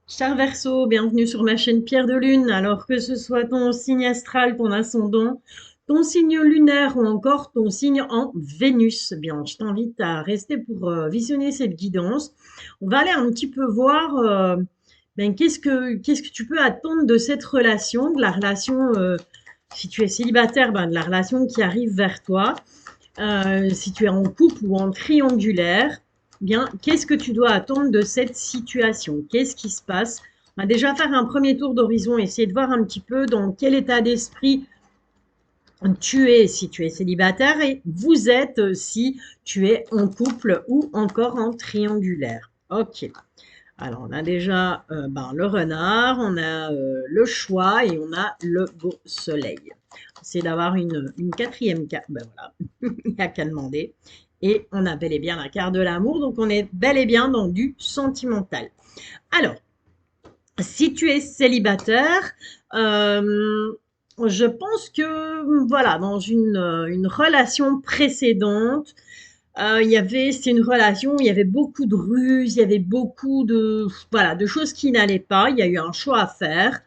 Cher Verseau, bienvenue sur ma chaîne Pierre de Lune. Alors que ce soit ton signe astral, ton ascendant, ton signe lunaire ou encore ton signe en Vénus, eh bien, je t'invite à rester pour visionner cette guidance. On va aller un petit peu voir qu'est-ce que tu peux attendre de cette relation, de la relation, si tu es célibataire, ben, de la relation qui arrive vers toi. Si tu es en couple ou en triangulaire, bien, qu'est-ce que tu dois attendre de cette situation? Qu'est-ce qui se passe? On va déjà faire un premier tour d'horizon, essayer de voir un petit peu dans quel état d'esprit tu es si tu es célibataire et vous êtes si tu es en couple ou encore en triangulaire. Ok. Alors, on a déjà le renard, on a le choix et on a le beau soleil. C'est d'avoir une quatrième carte. Ben voilà, il n'y a qu'à demander. Et on a bel et bien la carte de l'amour, donc on est bel et bien dans du sentimental. Alors, si tu es célibataire, euh, je pense que, voilà, dans une relation précédente, c'était une relation où il y avait beaucoup de ruses, il y avait beaucoup voilà, de choses qui n'allaient pas. Il y a eu un choix à faire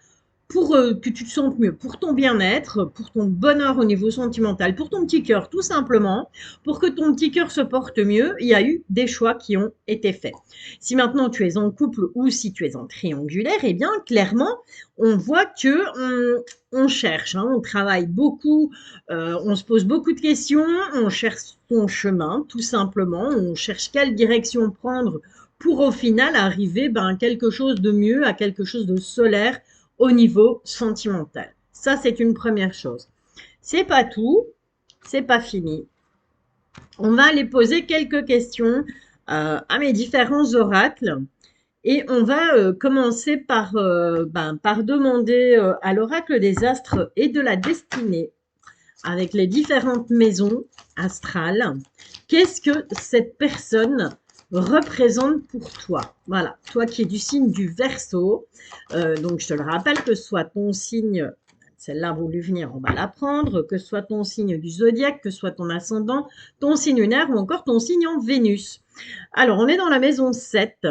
pour que tu te sentes mieux, pour ton bien-être, pour ton bonheur au niveau sentimental, pour ton petit cœur, tout simplement, pour que ton petit cœur se porte mieux. Il y a eu des choix qui ont été faits. Si maintenant tu es en couple ou si tu es en triangulaire, eh bien, clairement, on voit que on cherche, hein, on travaille beaucoup, on se pose beaucoup de questions, on cherche son chemin, tout simplement, on cherche quelle direction prendre pour au final arriver à quelque chose de mieux, à quelque chose de solaire au niveau sentimental. Ça, c'est une première chose. C'est pas tout, c'est pas fini. On va aller poser quelques questions à mes différents oracles. Et on va commencer par demander à l'oracle des astres et de la destinée, avec les différentes maisons astrales, qu'est-ce que cette personne représente pour toi. Voilà, toi qui es du signe du Verseau, donc je te le rappelle, que ce soit ton signe, celle-là a voulu venir, on va la prendre, que ce soit ton signe du zodiaque, que ce soit ton ascendant, ton signe lunaire ou encore ton signe en Vénus. Alors, on est dans la maison 7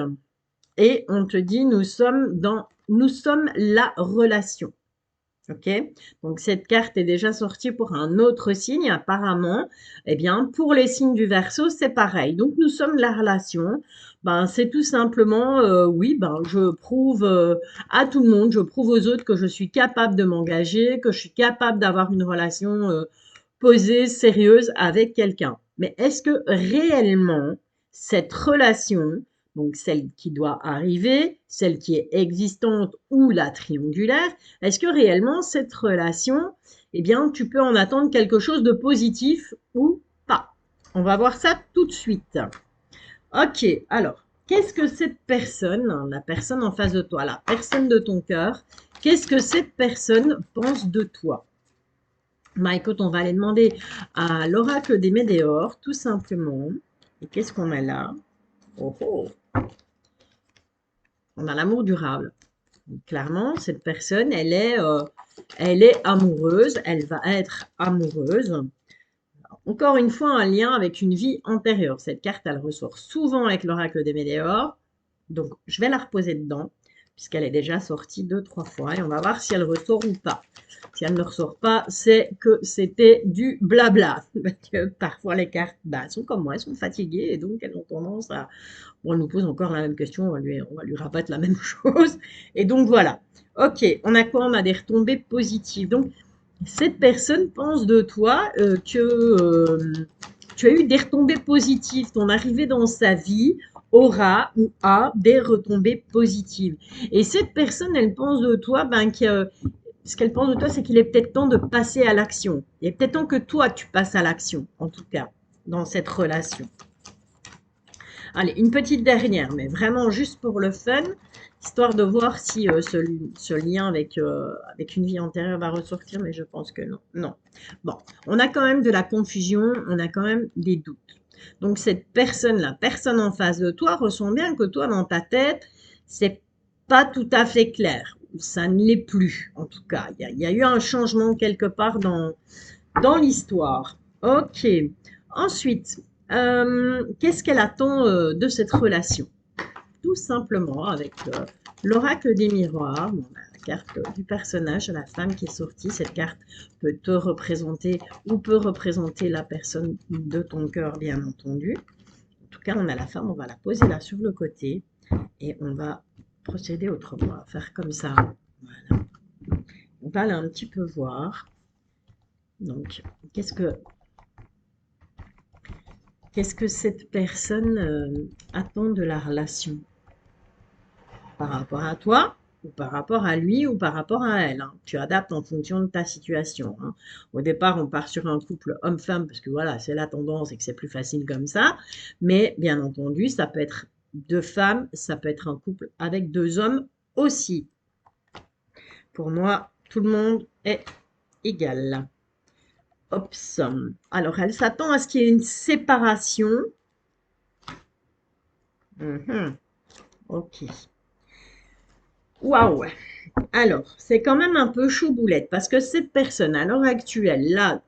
et on te dit nous sommes la relation. Ok, donc cette carte est déjà sortie pour un autre signe apparemment. Eh bien, pour les signes du Verseau, c'est pareil. Donc nous sommes la relation. Ben c'est tout simplement, oui, ben je prouve à tout le monde, je prouve aux autres que je suis capable de m'engager, que je suis capable d'avoir une relation posée, sérieuse avec quelqu'un. Mais est-ce que réellement cette relation, donc celle qui doit arriver, celle qui est existante ou la triangulaire, est-ce que réellement cette relation, eh bien, tu peux en attendre quelque chose de positif ou pas? On va voir ça tout de suite. Ok, alors, qu'est-ce que cette personne, la personne en face de toi, la personne de ton cœur, qu'est-ce que cette personne pense de toi? Bah écoute, on va aller demander à l'oracle des Médéors, tout simplement. Et qu'est-ce qu'on a là? Oh oh, on a l'amour durable. Donc, clairement, cette personne, elle est amoureuse, elle va être amoureuse. Encore une fois, un lien avec une vie antérieure. Cette carte, elle ressort souvent avec l'oracle des Médéors. Donc, je vais la reposer dedans, puisqu'elle est déjà sortie deux, trois fois. Et on va voir si elle ressort ou pas. Si elle ne ressort pas, c'est que c'était du blabla. Parce que parfois, les cartes sont comme moi, elles sont fatiguées et donc elles ont tendance à... Bon, elle nous pose encore la même question, on va lui rabattre la même chose. Et donc, voilà. Ok, on a quoi? On a des retombées positives. Donc, cette personne pense de toi que tu as eu des retombées positives. Ton arrivée dans sa vie aura ou a des retombées positives. Et cette personne, elle pense de toi, ce qu'elle pense de toi, c'est qu'il est peut-être temps de passer à l'action. Il est peut-être temps que toi, tu passes à l'action, en tout cas, dans cette relation. Allez, une petite dernière, mais vraiment juste pour le fun, histoire de voir si ce lien avec une vie antérieure va ressortir, mais je pense que non. Non. Bon, on a quand même de la confusion, on a quand même des doutes. Donc cette personne, la personne en face de toi, ressent bien que toi, dans ta tête, c'est pas tout à fait clair. Ça ne l'est plus, en tout cas. Il y a eu un changement quelque part dans l'histoire. Ok. Ensuite, qu'est-ce qu'elle attend de cette relation? tout simplement avec l'oracle des miroirs. Bon, la carte du personnage, la femme qui est sortie. Cette carte peut te représenter ou peut représenter la personne de ton cœur, bien entendu. En tout cas, on a la femme, on va la poser là sur le côté et on va procéder autrement. On va faire comme ça. Voilà. On va aller un petit peu voir. Donc, qu'est-ce que cette personne attend de la relation par rapport à toi, ou par rapport à lui, ou par rapport à elle, hein. Tu adaptes en fonction de ta situation, hein. Au départ, on part sur un couple homme-femme, parce que voilà, c'est la tendance et que c'est plus facile comme ça. Mais bien entendu, ça peut être deux femmes, ça peut être un couple avec deux hommes aussi. Pour moi, tout le monde est égal. Ops. Alors, elle s'attend à ce qu'il y ait une séparation. Ok. Waouh. Alors, c'est quand même un peu chaud boulette parce que cette personne, à l'heure actuelle, là,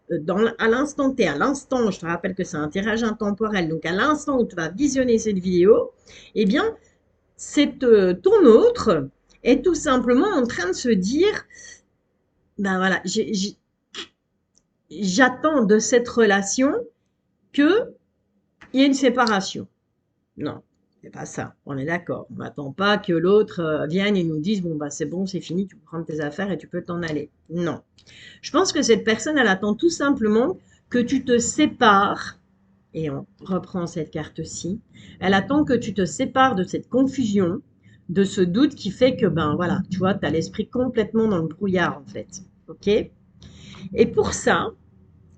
à l'instant T, à l'instant, je te rappelle que c'est un tirage intemporel, donc à l'instant où tu vas visionner cette vidéo, eh bien, ton autre est tout simplement en train de se dire, ben voilà, j'attends de cette relation qu'il y ait une séparation. Non, c'est pas ça. On est d'accord. On n'attend pas que l'autre vienne et nous dise, bon, bah, c'est bon, c'est fini, tu peux prendre tes affaires et tu peux t'en aller. Non. Je pense que cette personne, elle attend tout simplement que tu te sépares. Et on reprend cette carte-ci. Elle attend que tu te sépares de cette confusion, de ce doute qui fait que, ben voilà, tu vois, tu as l'esprit complètement dans le brouillard, en fait. OK? Et pour ça,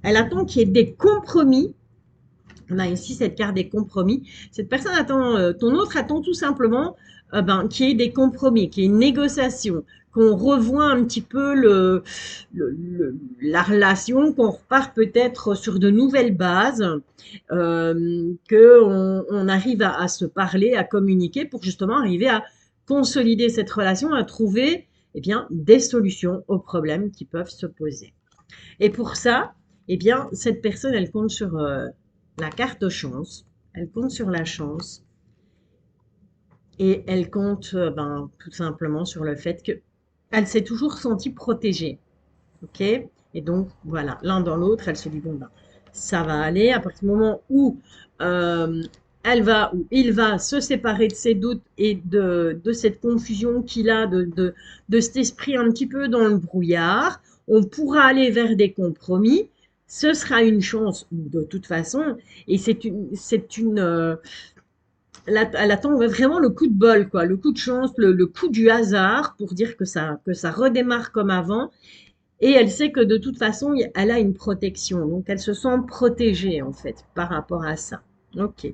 elle attend qu'il y ait des compromis. On a ici cette carte des compromis. Cette personne attend, ton autre attend tout simplement qu'il y ait des compromis, qu'il y ait une négociation, qu'on revoie un petit peu la relation, qu'on repart peut-être sur de nouvelles bases, qu'on arrive à se parler, à communiquer pour justement arriver à consolider cette relation, à trouver eh bien, des solutions aux problèmes qui peuvent se poser. Et pour ça, eh bien, cette personne, elle compte sur la carte chance, elle compte sur la chance et elle compte tout simplement sur le fait qu'elle s'est toujours sentie protégée. Ok? Et donc, voilà, l'un dans l'autre, elle se dit, bon, ben, ça va aller. À partir du moment où elle va ou il va se séparer de ses doutes et de cette confusion qu'il a, de cet esprit un petit peu dans le brouillard, on pourra aller vers des compromis. Ce sera une chance de toute façon, et elle attend vraiment le coup de bol, quoi, le coup de chance, le coup du hasard pour dire que ça redémarre comme avant. Et elle sait que de toute façon, elle a une protection. Donc, elle se sent protégée, en fait, par rapport à ça. Ok.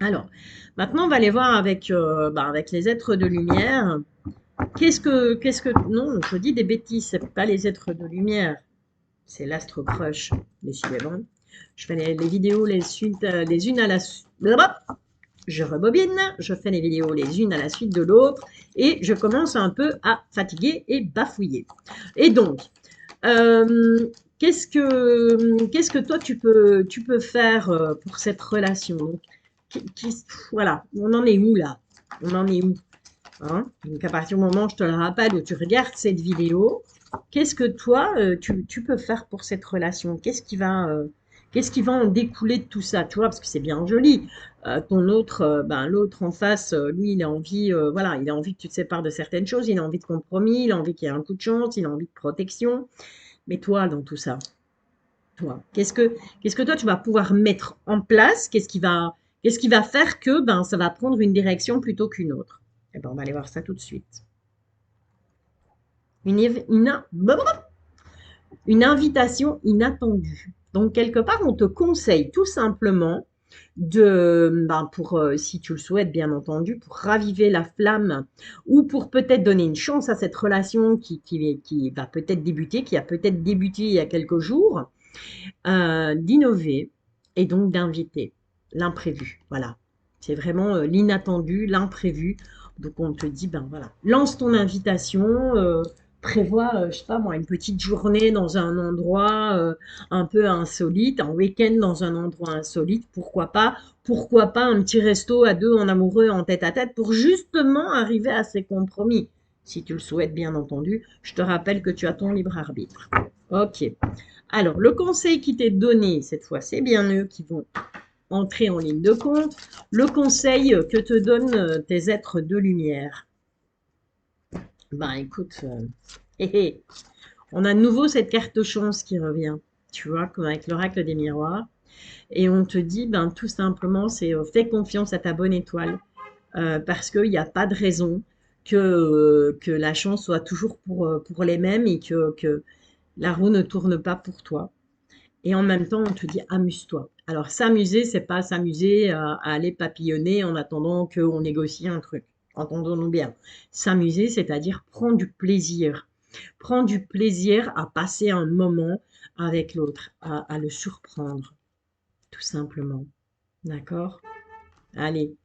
Alors, maintenant, on va aller voir avec les êtres de lumière. Non, je dis des bêtises, c'est pas les êtres de lumière. C'est l'Astro Crush, décidément. Je fais les vidéos les unes à la suite. Je rebobine, je fais les vidéos les unes à la suite de l'autre et je commence un peu à fatiguer et bafouiller. Et donc, qu'est-ce que toi tu peux faire pour cette relation? Donc, voilà, on en est où là? On en est où? Hein? Donc à partir du moment où je te le rappelle, où tu regardes cette vidéo, qu'est-ce que toi tu peux faire pour cette relation? Qu'est-ce qui va en découler de tout ça? Tu vois, parce que c'est bien joli. Ton autre, l'autre en face, lui, il a envie, voilà, il a envie que tu te sépares de certaines choses, il a envie de compromis, il a envie qu'il y ait un coup de chance, il a envie de protection. Mais toi, dans tout ça, toi, qu'est-ce que toi tu vas pouvoir mettre en place? Qu'est-ce qui va faire que ça va prendre une direction plutôt qu'une autre? Eh ben, on va aller voir ça tout de suite. Une invitation inattendue. Donc, quelque part, on te conseille tout simplement si tu le souhaites, bien entendu, pour raviver la flamme ou pour peut-être donner une chance à cette relation qui va peut-être débuter, qui a peut-être débuté il y a quelques jours, d'innover et donc d'inviter l'imprévu. Voilà. C'est vraiment l'inattendu, l'imprévu. Donc, on te dit, ben voilà, lance ton invitation, prévois, je sais pas moi, une petite journée dans un endroit un peu insolite, un week-end dans un endroit insolite, pourquoi pas? Pourquoi pas un petit resto à deux en amoureux, en tête à tête, pour justement arriver à ces compromis? Si tu le souhaites, bien entendu, je te rappelle que tu as ton libre arbitre. Ok. Alors, le conseil qui t'est donné, cette fois, c'est bien eux qui vont entrer en ligne de compte. Le conseil que te donnent tes êtres de lumière. Ben écoute, hé, hé, on a de nouveau cette carte chance qui revient, tu vois, comme avec l'oracle des miroirs. Et on te dit, ben tout simplement, c'est fais confiance à ta bonne étoile, parce qu'il n'y a pas de raison que la chance soit toujours pour les mêmes et que la roue ne tourne pas pour toi. Et en même temps, on te dit amuse-toi. Alors s'amuser, c'est pas s'amuser à aller papillonner en attendant qu'on négocie un truc. Entendons-nous bien. S'amuser, c'est-à-dire prendre du plaisir. Prendre du plaisir à passer un moment avec l'autre, à le surprendre, tout simplement. D'accord? Allez.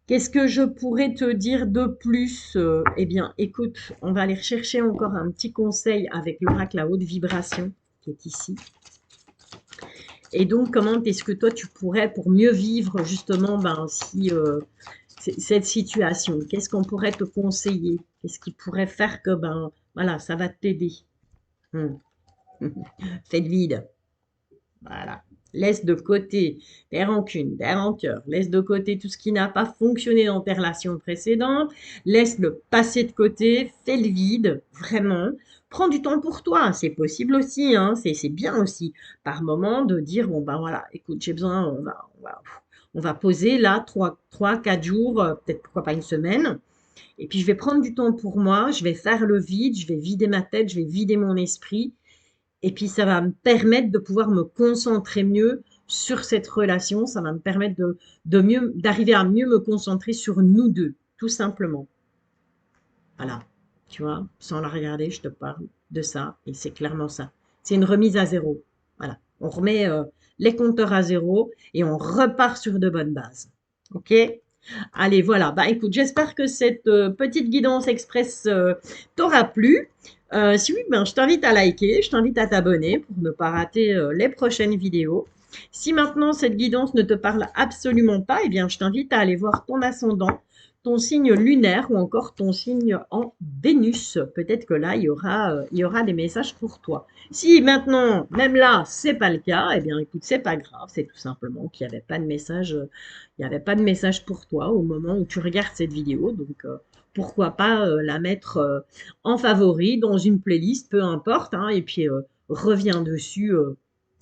Qu'est-ce que je pourrais te dire de plus? Eh bien, écoute, on va aller rechercher encore un petit conseil avec l'oracle à haute vibration qui est ici. Et donc, comment est-ce que toi, tu pourrais, pour mieux vivre justement ben, si, cette situation, qu'est-ce qu'on pourrait te conseiller? Qu'est-ce qui pourrait faire que, ben, voilà, ça va t'aider? Hmm. Fais le vide. Voilà. Laisse de côté tes rancunes, tes rancœurs. Laisse de côté tout ce qui n'a pas fonctionné dans tes relations précédentes. Laisse-le passer de côté. Fais le vide, vraiment. Prends du temps pour toi. C'est possible aussi, hein. C'est bien aussi, par moment, de dire, bon, ben voilà, écoute, j'ai besoin, on va poser là 4 jours, peut-être pourquoi pas une semaine. Et puis, je vais prendre du temps pour moi. Je vais faire le vide. Je vais vider ma tête. Je vais vider mon esprit. Et puis, ça va me permettre de pouvoir me concentrer mieux sur cette relation. Ça va me permettre d'arriver à mieux me concentrer sur nous deux, tout simplement. Voilà. Tu vois, sans la regarder, je te parle de ça. Et c'est clairement ça. C'est une remise à zéro. Voilà. On remet les compteurs à zéro et on repart sur de bonnes bases. OK? Allez, voilà. Bah, écoute, j'espère que cette petite guidance express t'aura plu. Si oui, ben, je t'invite à liker, je t'invite à t'abonner pour ne pas rater les prochaines vidéos. Si maintenant cette guidance ne te parle absolument pas, eh bien, je t'invite à aller voir ton ascendant, ton signe lunaire ou encore ton signe en Vénus. Peut-être que là, il y aura des messages pour toi. Si maintenant, même là, c'est pas le cas, eh bien, écoute, c'est pas grave. C'est tout simplement qu'il n'y avait pas de message, il n'y avait pas de message pour toi au moment où tu regardes cette vidéo. Donc, pourquoi pas la mettre en favori dans une playlist, peu importe, hein, et puis reviens dessus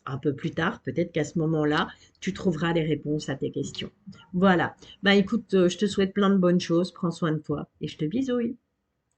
un peu plus tard. Peut-être qu'à ce moment-là, tu trouveras les réponses à tes questions. Voilà. Bah écoute, je te souhaite plein de bonnes choses. Prends soin de toi et je te bisouille.